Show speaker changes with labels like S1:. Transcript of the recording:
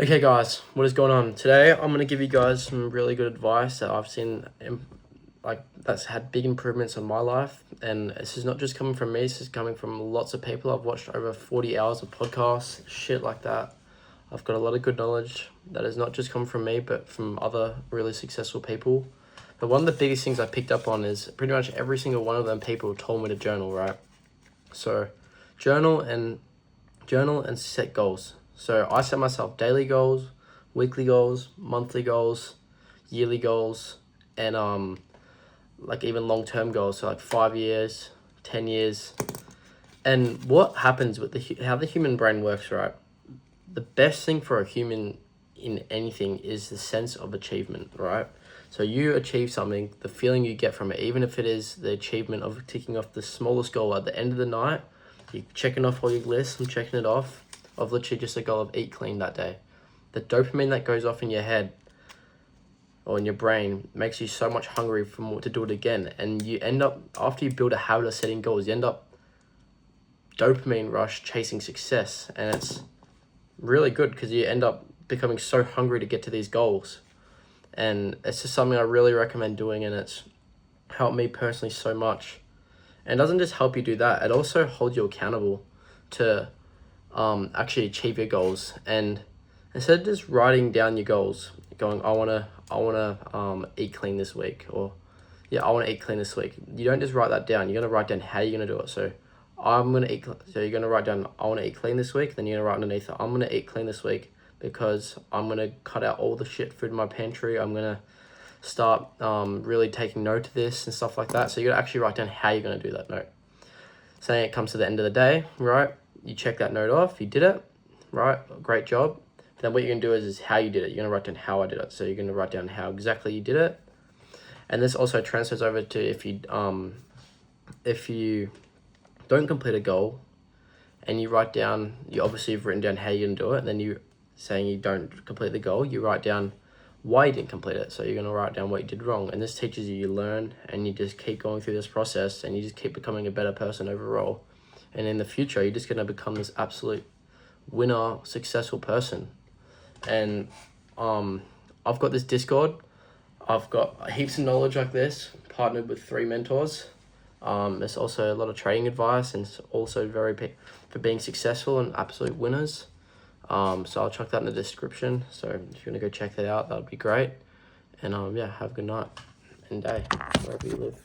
S1: Okay guys, what is going on? Today I'm going to give you guys some really good advice that I've seen that's had big improvements on my life, and this is not just coming from me, this is coming from lots of people. I've watched over 40 hours of podcasts, shit like that. I've got a lot of good knowledge that has not just come from me but from other really successful people. But one of the biggest things I picked up on is pretty much every single one of them people told me to journal, right? So journal and set goals. So I set myself daily goals, weekly goals, monthly goals, yearly goals, and even long-term goals. So like 5 years, 10 years. And what happens with how the human brain works, right? The best thing for a human in anything is the sense of achievement, right? So you achieve something, the feeling you get from it, even if it is the achievement of ticking off the smallest goal at the end of the night, you're checking off all your lists, I'm checking it off, of literally just a goal of eat clean that day. The dopamine that goes off in your head or in your brain makes you so much hungry to do it again. And you end up, after you build a habit of setting goals, you end up dopamine rush chasing success. And it's really good because you end up becoming so hungry to get to these goals. And it's just something I really recommend doing, and it's helped me personally so much. And it doesn't just help you do that, it also holds you accountable to actually achieve your goals. And instead of just writing down your goals, going, I wanna eat clean this week, or I want to eat clean this week. You don't just write that down. You're gonna write down how you're gonna do it. So So you're gonna write down, I want to eat clean this week. Then you're gonna write underneath it, I'm gonna eat clean this week because I'm gonna cut out all the shit food in my pantry. I'm gonna start really taking note of this and stuff like that. So you gotta actually write down how you're gonna do that note. Saying it comes to the end of the day, right? You check that note off, you did it, right? Great job. Then what you're gonna do is how you did it. You're gonna write down how I did it. So you're gonna write down how exactly you did it. And this also transfers over to if you don't complete a goal and you write down, you've written down how you're gonna do it, and then you saying you don't complete the goal, you write down why you didn't complete it. So you're gonna write down what you did wrong, and this teaches you learn, and you just keep going through this process, and you just keep becoming a better person overall. And in the future, you're just gonna become this absolute winner, successful person. And I've got this Discord. I've got heaps of knowledge like this, partnered with 3 mentors. There's also a lot of trading advice, and it's also for being successful and absolute winners. So I'll chuck that in the description. So if you want to go check that out, that'd be great. And have a good night and day wherever you live.